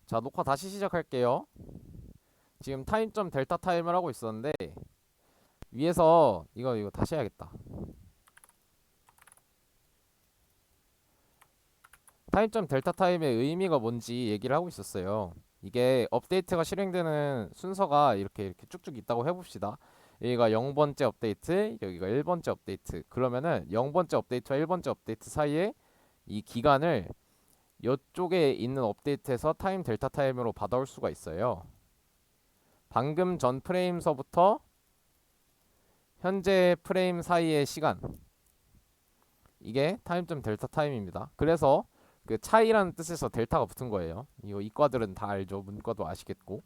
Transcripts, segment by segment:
자, 녹화 다시 시작할게요. 지금 타임점 델타 타임을 하고 있었는데 위에서 이거 다시 해야겠다. 타임점 델타 타임의 의미가 뭔지 얘기를 하고 있었어요. 이게 업데이트가 실행되는 순서가 이렇게 쭉쭉 있다고 해봅시다. 여기가 0번째 업데이트, 여기가 1번째 업데이트. 그러면은 0번째 업데이트와 1번째 업데이트 사이에 이 기간을 이쪽에 있는 업데이트에서 타임 델타 타임으로 받아올 수가 있어요. 방금 전 프레임서부터 현재 프레임 사이의 시간, 이게 타임점 델타 타임입니다. 그래서 그 차이라는 뜻에서 델타가 붙은 거예요. 이거 이과들은 다 알죠. 문과도 아시겠고.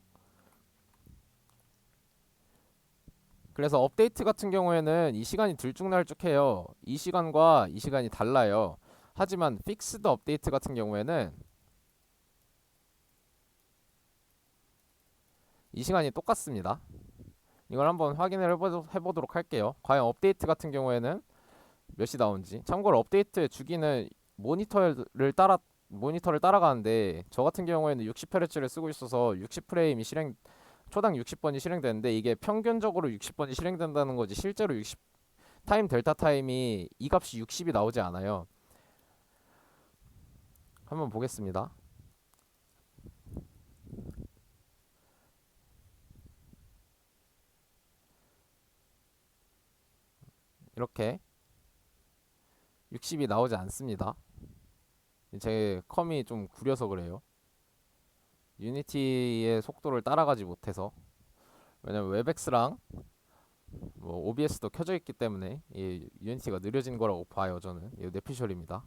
그래서 업데이트 같은 경우에는 이 시간이 들쭉날쭉해요. 이 시간과 이 시간이 달라요. 하지만 픽스드 업데이트 같은 경우에는 이 시간이 똑같습니다. 이걸 한번 확인을 해보도록 할게요. 과연 업데이트 같은 경우에는 몇이 나온지. 참고로 업데이트 주기는 모니터를 따라가는데 저 같은 경우에는 60Hz를 쓰고 있어서 60프레임이 초당 60번이 실행되는데 이게 평균적으로 60번이 실행된다는 거지 실제로 타임 델타 타임이 이 값이 60이 나오지 않아요. 한번 보겠습니다. 이렇게 60이 나오지 않습니다. 제 컴이 좀 구려서 그래요. 유니티의 속도를 따라가지 못해서. 왜냐면 웹엑스랑 뭐 OBS도 켜져 있기 때문에 이 유니티가 느려진 거라고 봐요. 저는 이거 뇌피셜입니다.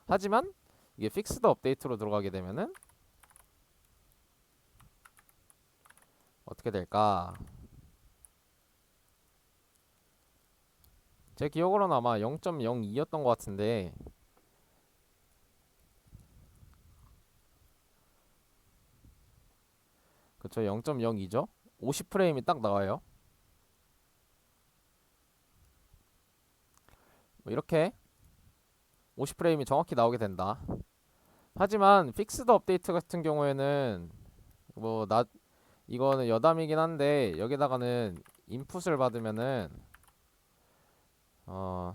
하지만 이게 픽스드 업데이트로 들어가게 되면은 어떻게 될까? 제 기억으로는 아마 0.02였던 것 같은데, 그쵸? 0.02죠? 50프레임이 딱 나와요. 뭐 이렇게 50프레임이 정확히 나오게 된다. 하지만 픽스드 업데이트 같은 경우에는 뭐 이거는 여담이긴 한데 여기다가는 인풋을 받으면은 어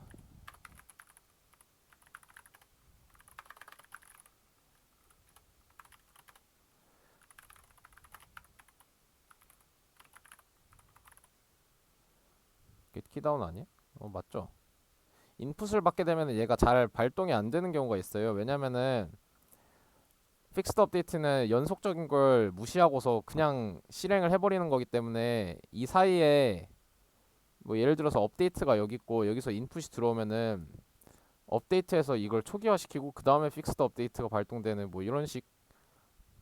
키다운 아니야? 맞죠? 인풋을 받게 되면 얘가 잘 발동이 안 되는 경우가 있어요. 왜냐면은 픽스드 업데이트는 연속적인 걸 무시하고서 그냥 실행을 해버리는 거기 때문에 이 사이에 뭐 예를 들어서 업데이트가 여기 있고 여기서 인풋이 들어오면은 업데이트에서 이걸 초기화시키고 그 다음에 픽스드 업데이트가 발동되는 뭐 이런 식,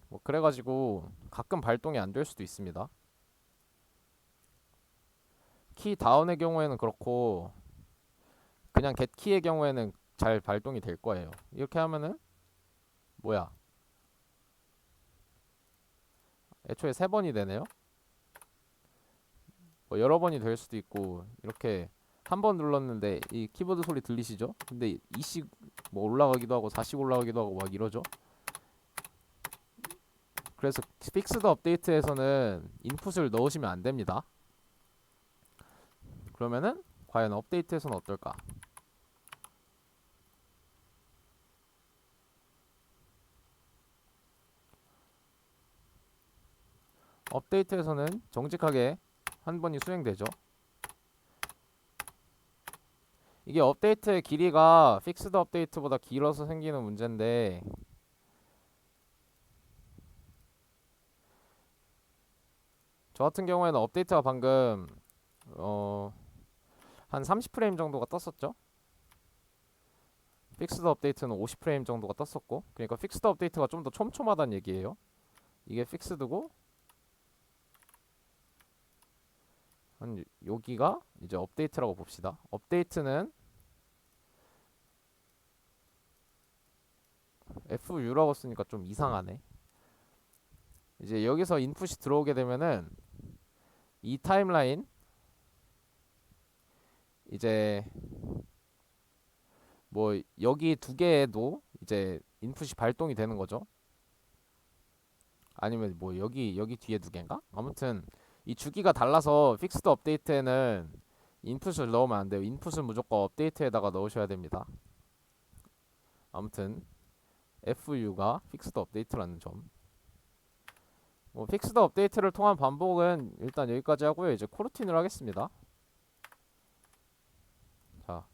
뭐 그래가지고 가끔 발동이 안 될 수도 있습니다. 키 다운의 경우에는 그렇고 그냥 겟 키의 경우에는 잘 발동이 될 거예요. 이렇게 하면은 뭐야? 애초에 세 번이 되네요. 뭐 여러 번이 될 수도 있고 이렇게 한 번 눌렀는데 이 키보드 소리 들리시죠? 근데 2씩 뭐 올라가기도 하고 4씩 올라가기도 하고 막 이러죠. 그래서 픽스드 업데이트에서는 인풋을 넣으시면 안 됩니다. 그러면은 과연 업데이트에서는 어떨까? 업데이트에서는 정직하게 한 번이 수행되죠. 이게 업데이트의 길이가 픽스드 업데이트보다 길어서 생기는 문제인데 저 같은 경우에는 업데이트가 방금 어, 한 30프레임 정도가 떴었죠. 픽스드 업데이트는 50프레임 정도가 떴었고, 그러니까 픽스드 업데이트가 좀 더 촘촘하다는 얘기예요. 이게 픽스드고 한 여기가 이제 업데이트라고 봅시다. 업데이트는 FU라고 쓰니까 좀 이상하네. 이제 여기서 인풋이 들어오게 되면은 이 타임라인 이제 뭐 여기 두 개에도 이제 인풋이 발동이 되는 거죠. 아니면 뭐 여기 뒤에 두 개인가? 아무튼 이 주기가 달라서 픽스드 업데이트에는 인풋을 넣으면 안 돼요. 인풋은 무조건 업데이트에다가 넣으셔야 됩니다. 아무튼 FU가 픽스드 업데이트라는 점. 뭐 픽스드 업데이트를 통한 반복은 일단 여기까지 하고요. 이제 코르틴을 하겠습니다. 자,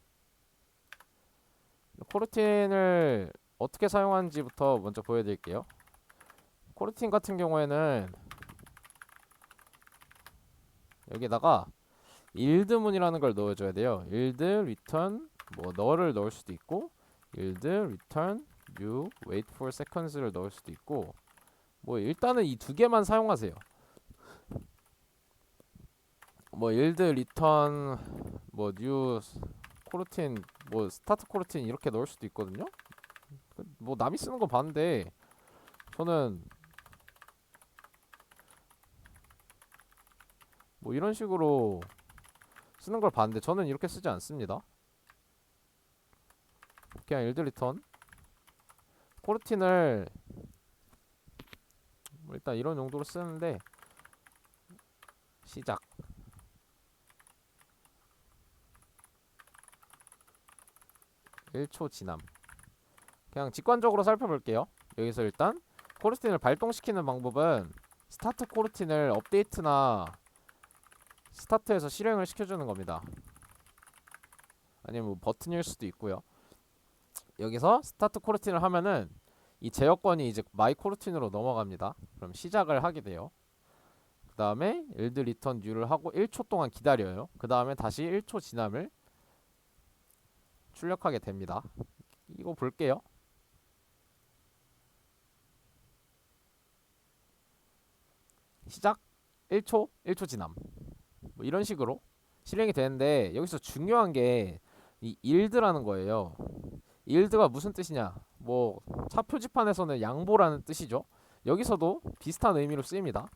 코르틴을 어떻게 사용하는지부터 먼저 보여드릴게요. 코르틴 같은 경우에는 여기다가 일드문이라는 걸 넣어줘야 돼요. 일드 return 뭐 너를 넣을 수도 있고 일드 return new wait for seconds를 넣을 수도 있고 뭐 일단은 이 두 개만 사용하세요. 뭐 일드 return 뭐 new 코르틴 뭐 스타트 코르틴 이렇게 넣을 수도 있거든요. 뭐 남이 쓰는 거 봤는데 저는 뭐 이런 식으로 쓰는 걸 봤는데 저는 이렇게 쓰지 않습니다. 그냥 일드 리턴 코르틴을 뭐 일단 이런 용도로 쓰는데 시작 1초 지남 그냥 직관적으로 살펴볼게요. 여기서 일단 코르틴을 발동시키는 방법은 스타트 코르틴을 업데이트나 스타트에서 실행을 시켜주는 겁니다. 아니면 뭐 버튼일 수도 있고요. 여기서 스타트 코르틴을 하면은 이 제어권이 이제 마이 코르틴으로 넘어갑니다. 그럼 시작을 하게 돼요. 그 다음에 일드 리턴 뉴를 하고 1초 동안 기다려요. 그 다음에 다시 1초 지남을 출력하게 됩니다. 이거 볼게요. 시작 1초 1초 지남 뭐 이런 식으로 실행이 되는데 여기서 중요한 게 이 일드라는 거예요. 일드가 무슨 뜻이냐? 뭐 차 표지판에서는 양보라는 뜻이죠. 여기서도 비슷한 의미로 쓰입니다.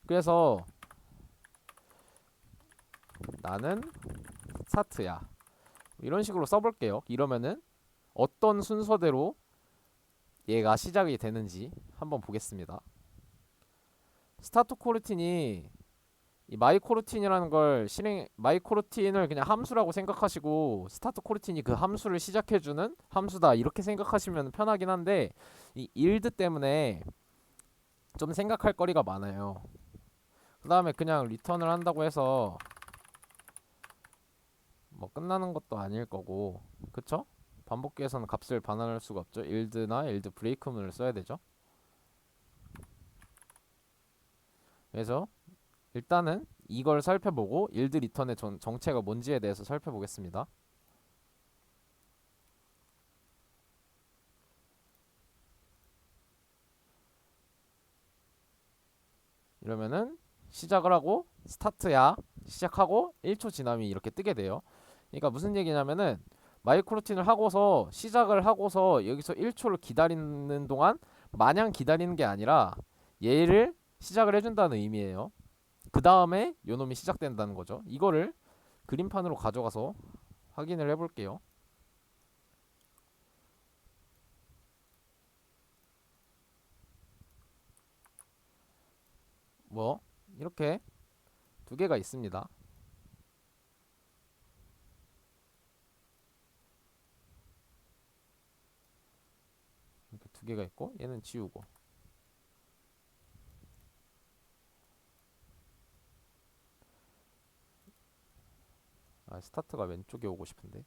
그래서 나는 스타트야. 이런 식으로 써볼게요. 이러면은 어떤 순서대로 얘가 시작이 되는지 한번 보겠습니다. 스타트 코르틴이 이 마이 코르틴이라는 걸 마이 코르틴을 그냥 함수라고 생각하시고 스타트 코르틴이 그 함수를 시작해주는 함수다 이렇게 생각하시면 편하긴 한데 이 일드 때문에 좀 생각할 거리가 많아요. 그 다음에 그냥 리턴을 한다고 해서 뭐 끝나는 것도 아닐 거고 그쵸? 반복기에서는 값을 반환할 수가 없죠. 일드나 일드 브레이크문을 써야 되죠. 그래서 일단은 이걸 살펴보고 일드 리턴의 정체가 뭔지에 대해서 살펴보겠습니다. 이러면은 시작을 하고 스타트야 시작하고 1초 지남이 이렇게 뜨게 돼요. 그러니까 무슨 얘기냐면은 마이크로틴을 하고서 시작을 하고서 여기서 1초를 기다리는 동안 마냥 기다리는 게 아니라 얘를 시작을 해준다는 의미예요. 그 다음에 요놈이 시작된다는 거죠. 이거를 그림판으로 가져가서 확인을 해볼게요. 뭐 이렇게 두 개가 있습니다. 이렇게 두 개가 있고 얘는 지우고 아 스타트가 왼쪽에 오고 싶은데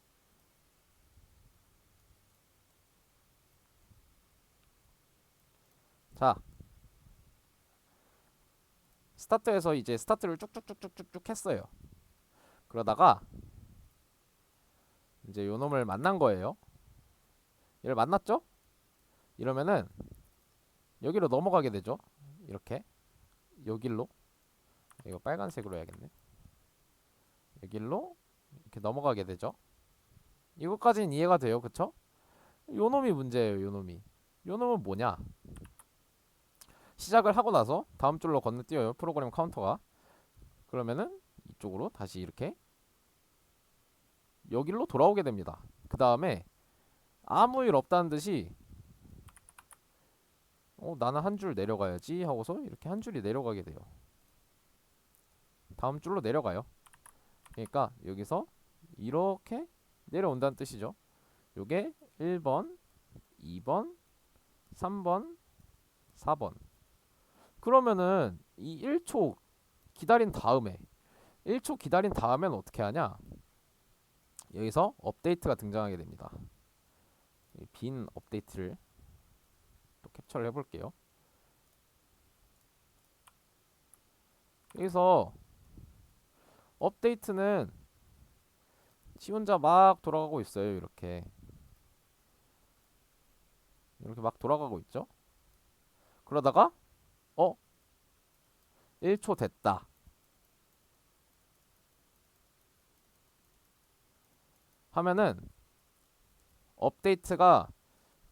자 스타트에서 이제 스타트를 쭉쭉쭉쭉쭉 했어요. 그러다가 이제 요놈을 만난 거예요. 얘를 만났죠? 이러면은 여기로 넘어가게 되죠. 이렇게 여길로 이거 빨간색으로 해야겠네. 여길로 이렇게 넘어가게 되죠. 이것까지는 이해가 돼요. 그쵸? 요놈이 문제예요. 요놈이 요놈은 뭐냐? 시작을 하고 나서 다음 줄로 건너뛰어요. 프로그램 카운터가. 그러면은 이쪽으로 다시 이렇게 여길로 돌아오게 됩니다. 그 다음에 아무 일 없다는 듯이 나는 한 줄 내려가야지 하고서 이렇게 한 줄이 내려가게 돼요. 다음 줄로 내려가요. 그러니까 여기서 이렇게 내려온다는 뜻이죠. 요게 1번, 2번, 3번, 4번. 그러면은 이 1초 기다린 다음에 1초 기다린 다음엔 어떻게 하냐? 여기서 업데이트가 등장하게 됩니다. 이 빈 업데이트를 또 캡처를 해볼게요. 여기서 업데이트는 지 혼자 막 돌아가고 있어요. 이렇게 막 돌아가고 있죠. 그러다가 1초 됐다 하면은 업데이트가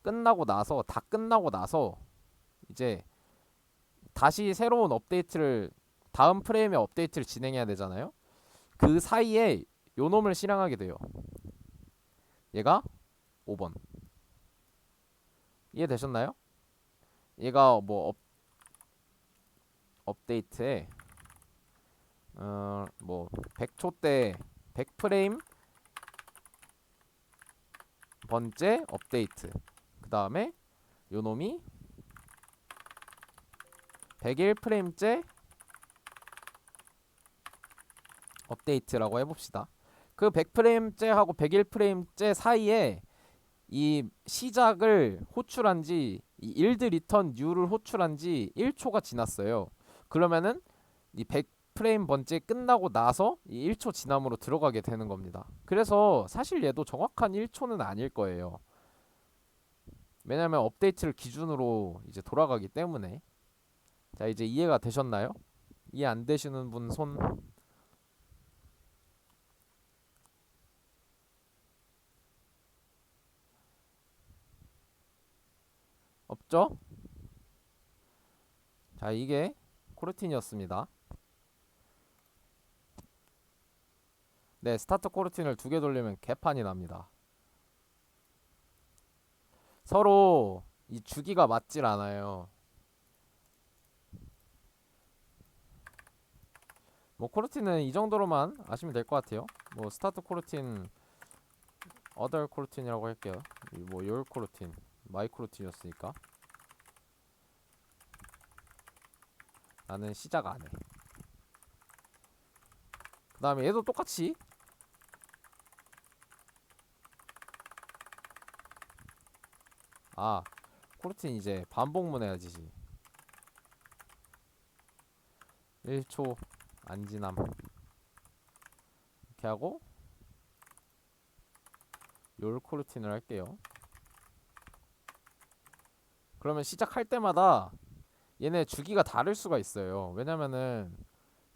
끝나고 나서 다 끝나고 나서 이제 다시 새로운 업데이트를 다음 프레임의 업데이트를 진행해야 되잖아요. 그 사이에 요 놈을 실행하게 돼요. 얘가 5번. 이해되셨나요? 얘가 뭐 업데이트에 뭐 100초 때 100프레임 번째 업데이트. 그 다음에 요 놈이 101프레임째 업데이트라고 해봅시다. 그 100프레임째하고 101프레임째 사이에 이 시작을 호출한 지, 이 일드 리턴 뉴를 호출한 지 1초가 지났어요. 그러면은 이 100프레임 번째 끝나고 나서 이 1초 지남으로 들어가게 되는 겁니다. 그래서 사실 얘도 정확한 1초는 아닐 거예요. 왜냐면 업데이트를 기준으로 이제 돌아가기 때문에. 자, 이제 이해가 되셨나요? 이해 안 되시는 분 손. 없죠? 자, 이게 코르틴이었습니다. 네, 스타트 코르틴을 2개 돌리면 개판이 납니다. 서로 이 주기가 맞질 않아요. 뭐 코르틴은 이 정도로만 아시면 될 것 같아요. 뭐 스타트 코르틴, 어덜 코르틴이라고 할게요. 뭐 열 코르틴, 마이 코르틴이었으니까 나는 시작 안 해. 그 다음에 얘도 똑같이 코르틴 이제 반복문 해야지. 1초 안 지남 이렇게 하고 열 코르틴을 할게요. 그러면 시작할 때마다 얘네 주기가 다를 수가 있어요. 왜냐면은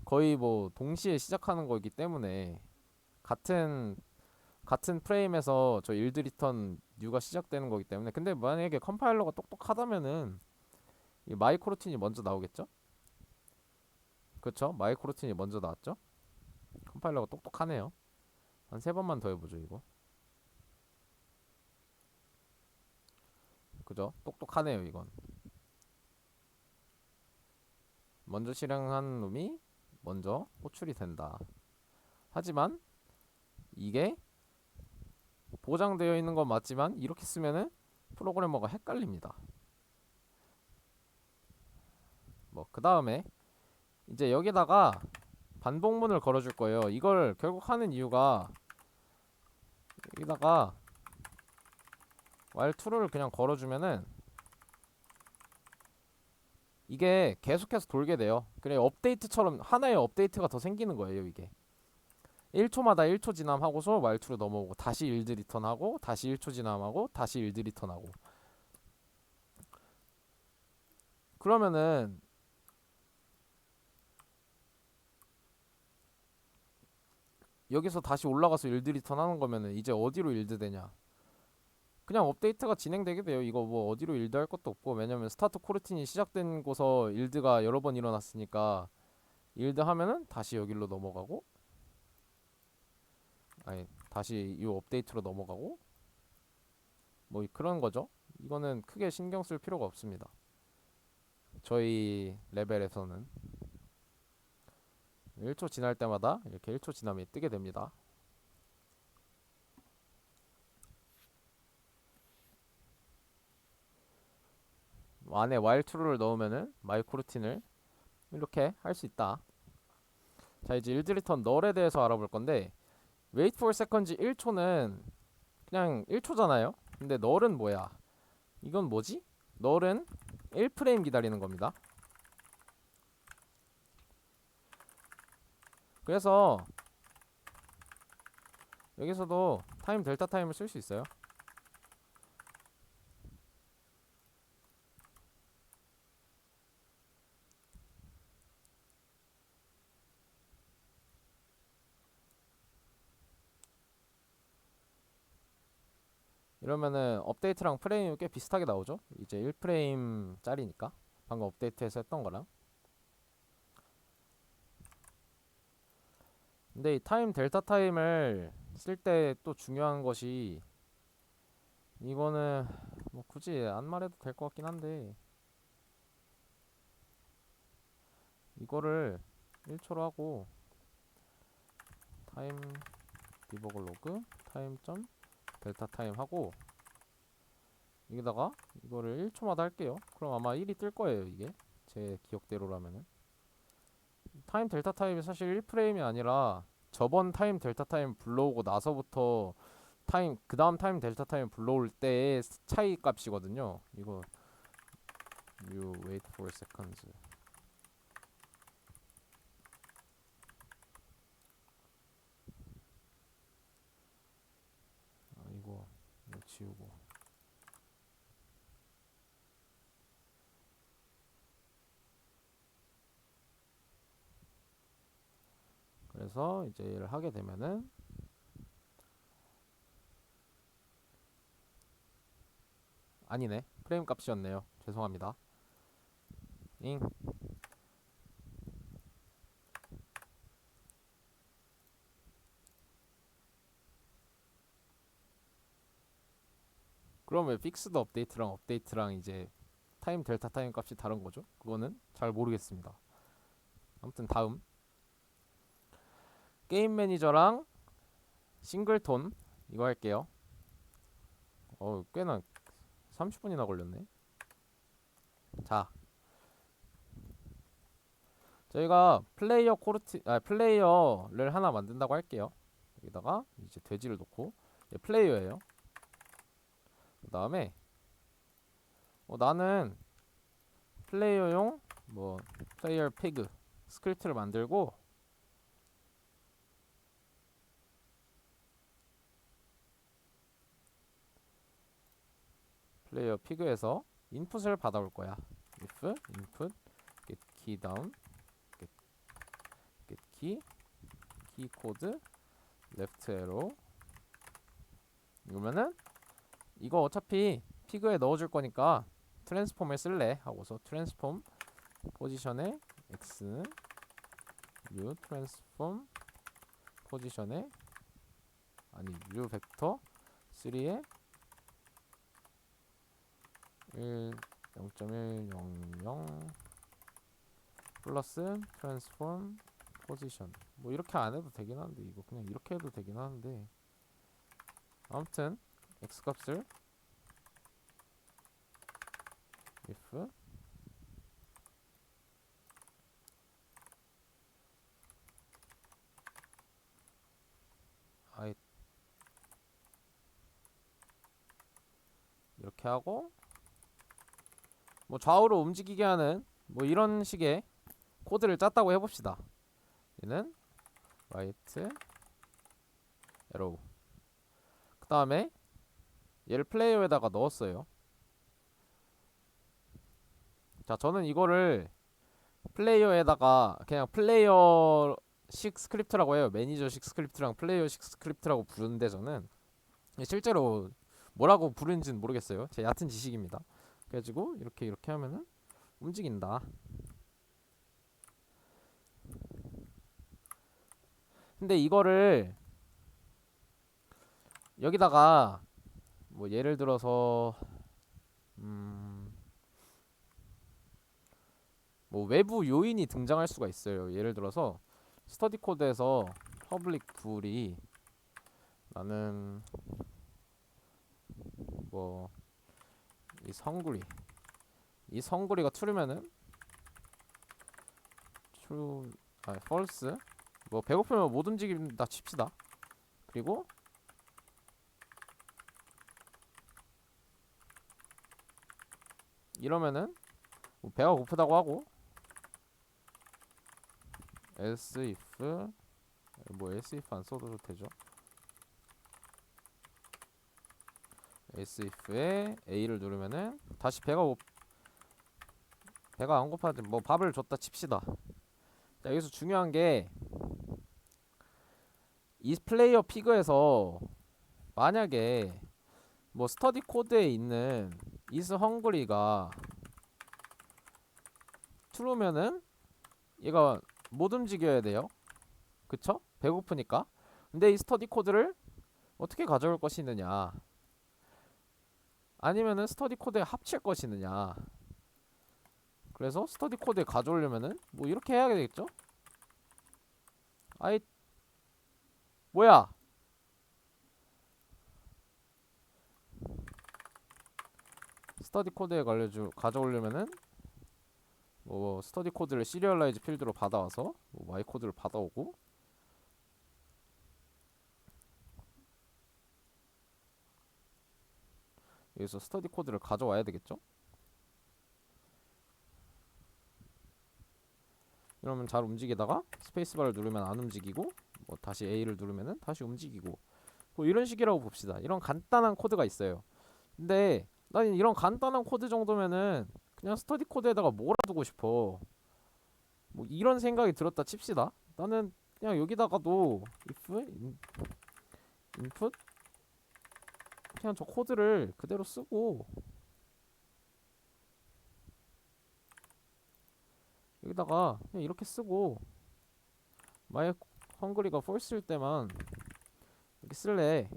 거의 뭐 동시에 시작하는 거기 때문에 같은 프레임에서 저 일드 리턴 뉴가 시작되는 거기 때문에. 근데 만약에 컴파일러가 똑똑하다면은 이 마이코로틴이 먼저 나오겠죠? 그쵸? 마이코로틴이 먼저 나왔죠? 컴파일러가 똑똑하네요. 한 3번만 더 해보죠 이거. 그죠? 똑똑하네요 이건. 먼저 실행한 놈이 먼저 호출이 된다. 하지만 이게 보장되어 있는 건 맞지만 이렇게 쓰면은 프로그래머가 헷갈립니다. 뭐 그 다음에 이제 여기다가 반복문을 걸어줄 거예요. 이걸 결국 하는 이유가 여기다가 while true를 그냥 걸어주면은 이게 계속해서 돌게 돼요. 그래 업데이트처럼 하나의 업데이트가 더 생기는 거예요. 이게 1초마다 1초 지남하고서 while true로 넘어오고 다시 일드 리턴하고 다시 1초 지남하고 다시 일드 리턴하고. 그러면은 여기서 다시 올라가서 일드 리턴 하는 거면은 이제 어디로 일드 되냐? 그냥 업데이트가 진행되게 돼요. 이거 뭐 어디로 일드 할 것도 없고. 왜냐면 스타트 코르틴이 시작된 곳서 일드가 여러 번 일어났으니까 일드 하면은 다시 여기로 넘어가고, 아니 다시 이 업데이트로 넘어가고, 뭐 그런 거죠. 이거는 크게 신경 쓸 필요가 없습니다. 저희 레벨에서는 1초 지날 때마다 이렇게 1초 지나면 뜨게 됩니다. 안에 while true를 넣으면은 마이크로틴을 이렇게 할 수 있다. 자, 이제 일드 리턴 널에 대해서 알아볼 건데, wait for seconds 1초는 그냥 1초잖아요. 근데 널은 뭐야? 이건 뭐지? 널은 1프레임 기다리는 겁니다. 그래서 여기서도 타임 델타 타임을 쓸 수 있어요. 이러면은 업데이트랑 프레임이 꽤 비슷하게 나오죠. 이제 1프레임 짜리니까 방금 업데이트해서 했던 거랑. 근데 이 타임 델타 타임을 쓸 때 또 중요한 것이, 이거는 뭐 굳이 안 말해도 될 것 같긴 한데, 이거를 1초로 하고 타임 디버거 로그 타임 점 델타 타임 하고, 여기다가 이거를 1초마다 할게요. 그럼 아마 1이 뜰 거예요. 이게 제 기억대로라면은. 타임 델타 타임이 사실 1프레임이 아니라 저번 타임 델타 타임 불러오고 나서부터 타임 그 다음 타임 델타 타임 불러올 때의 차이 값이거든요. 이거 you wait for seconds. 이거 지우고. 그래서 이제 얘를 하게 되면은, 아니네, 프레임 값이었네요. 죄송합니다. 잉. 그럼 왜 픽스드 업데이트랑 이제 타임 델타 타임 값이 다른 거죠? 그거는 잘 모르겠습니다. 아무튼 다음 게임 매니저랑 싱글톤 이거 할게요. 꽤나 30분이나 걸렸네. 자, 저희가 플레이어를 하나 만든다고 할게요. 여기다가 이제 돼지를 놓고, 얘 플레이어예요. 그 다음에 나는 플레이어용 뭐 플레이어 피그 스크립트를 만들고, 플레이어 피그에서 인풋을 받아올 거야. if input get key down get key 코드 left arrow. 이러면은 이거 어차피 피그에 넣어줄 거니까 트랜스폼을 쓸래 하고서 트랜스폼 포지션에 x는 u 트랜스폼 포지션에 u 벡터 3에 0.100 플러스 트랜스폼 포지션. 뭐 이렇게 안 해도 되긴 하는데, 이거 그냥 이렇게 해도 되긴 하는데, 아무튼 x 값을 if i 이렇게 하고, 뭐 좌우로 움직이게 하는 뭐 이런 식의 코드를 짰다고 해봅시다. 얘는 right arrow. 그 다음에 얘를 플레이어에다가 넣었어요. 자, 저는 이거를 플레이어에다가 그냥 플레이어식 스크립트라고 해요. 매니저식 스크립트랑 플레이어식 스크립트라고 부르는데, 저는 실제로 뭐라고 부르는지는 모르겠어요. 제 얕은 지식입니다. 그래가지고 이렇게 하면은 움직인다. 근데 이거를 여기다가 뭐 예를 들어서 뭐 외부 요인이 등장할 수가 있어요. 예를 들어서 스터디 코드에서 public bool이 나는 뭐 이 성구리가 true면은 true false 뭐 배고프면 못 움직인다 칩시다. 그리고 이러면은 뭐 배가 고프다고 하고 else if 뭐 else if 안 써도 되죠. else if에 a를 누르면은 다시 배가 안 고파지 뭐 밥을 줬다 칩시다. 자, 여기서 중요한 게 이 플레이어 피그에서 만약에 뭐 스터디 코드에 있는 is hungry가 true면은 얘가 못 움직여야 돼요. 그쵸? 배고프니까. 근데 이 스터디 코드를 어떻게 가져올 것이느냐, 아니면은 스터디 코드에 합칠 것이느냐. 그래서 스터디 코드에 가져오려면은 뭐 이렇게 해야 되겠죠? 아이 뭐야? 스터디 코드에 가져오려면은 뭐 스터디 코드를 시리얼라이즈 필드로 받아와서 뭐 마이 코드를 받아오고, 여기서 스터디 코드를 가져와야 되겠죠? 이러면 잘 움직이다가 스페이스바를 누르면 안 움직이고, 뭐 다시 A를 누르면은 다시 움직이고, 뭐 이런 식이라고 봅시다. 이런 간단한 코드가 있어요. 근데 난 이런 간단한 코드 정도면은 그냥 스터디 코드에다가 몰아두고 싶어. 뭐 이런 생각이 들었다 칩시다. 나는 그냥 여기다가도 if input 그냥 저 코드를 그대로 쓰고, 여기다가 그냥 이렇게 쓰고, my hungry가 false일 때만 이렇게 쓸래.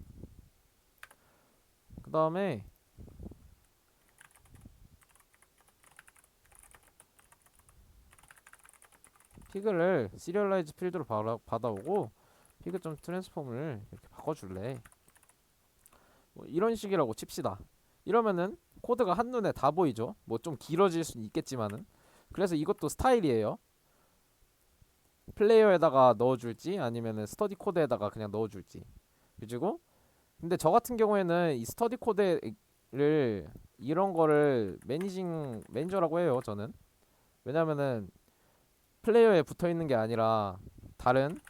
그 다음에 피그를 시리얼라이즈 필드로 받아오고 피그 점 트랜스폼을 이렇게 바꿔줄래. 뭐 이런 식이라고 칩시다. 이러면은 코드가 한눈에 다 보이죠. 뭐 좀 길어질 수는 있겠지만은. 그래서 이것도 스타일이에요. 플레이어에다가 넣어줄지 아니면은 스터디 코드에다가 그냥 넣어줄지. 그리고 근데 저 같은 경우에는 이 스터디 코드를 이런 거를 매니저라고 해요. 저는. 왜냐면은 플레이어에 붙어 있는 게 아니라 다른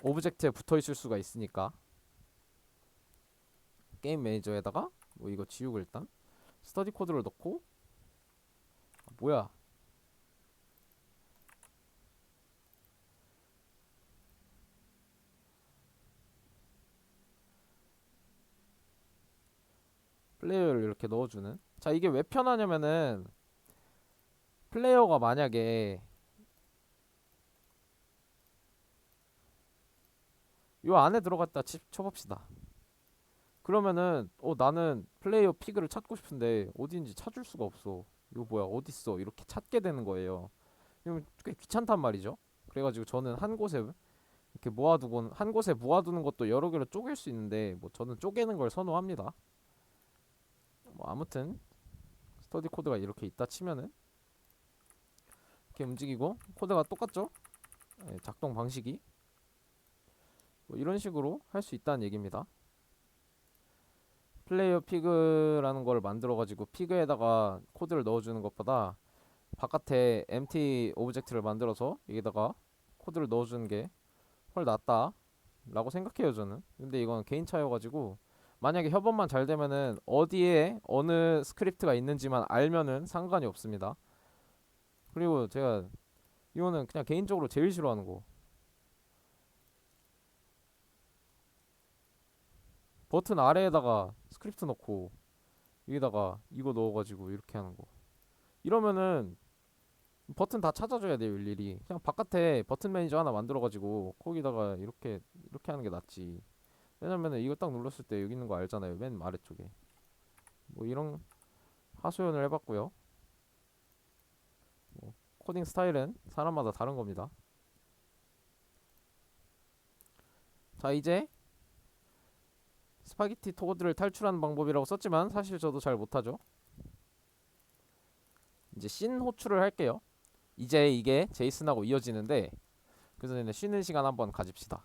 오브젝트에 붙어 있을 수가 있으니까. 게임 매니저에다가 뭐 이거 지우고 일단 스터디 코드를 넣고, 뭐야, 플레이어를 이렇게 넣어주는. 자, 이게 왜 편하냐면은 플레이어가 만약에 요 안에 들어갔다 쳐봅시다. 그러면은 나는 플레이어 피그를 찾고 싶은데 어디인지 찾을 수가 없어. 이거 뭐야 어딨어 이렇게 찾게 되는 거예요. 이거 꽤 귀찮단 말이죠. 그래가지고 저는 한 곳에 이렇게 모아두곤, 한 곳에 모아두는 것도 여러 개로 쪼갤 수 있는데 뭐 저는 쪼개는 걸 선호합니다. 뭐 아무튼 스터디 코드가 이렇게 있다 치면은 이렇게 움직이고 코드가 똑같죠? 예, 작동 방식이 뭐 이런 식으로 할 수 있다는 얘기입니다. 플레이어 피그라는 걸 만들어 가지고 피그에다가 코드를 넣어주는 것보다 바깥에 empty 오브젝트를 만들어서 여기다가 코드를 넣어주는 게 훨 낫다 라고 생각해요 저는. 근데 이건 개인 차여가지고 만약에 협업만 잘 되면은 어디에 어느 스크립트가 있는지만 알면은 상관이 없습니다. 그리고 제가 이거는 그냥 개인적으로 제일 싫어하는 거, 버튼 아래에다가 스크립트 넣고 여기다가 이거 넣어가지고 이렇게 하는 거. 이러면은 버튼 다 찾아줘야 돼요 일일이. 그냥 바깥에 버튼 매니저 하나 만들어가지고 거기다가 이렇게 하는 게 낫지. 왜냐면은 이거 딱 눌렀을 때 여기 있는 거 알잖아요, 맨 아래쪽에. 뭐 이런 하소연을 해봤고요. 코딩 스타일은 사람마다 다른 겁니다. 자, 이제 스파게티 토드를 탈출하는 방법이라고 썼지만 사실 저도 잘 못하죠. 이제 씬 호출을 할게요. 이제 이게 제이슨하고 이어지는데 그 전에 쉬는 시간 한번 가집시다.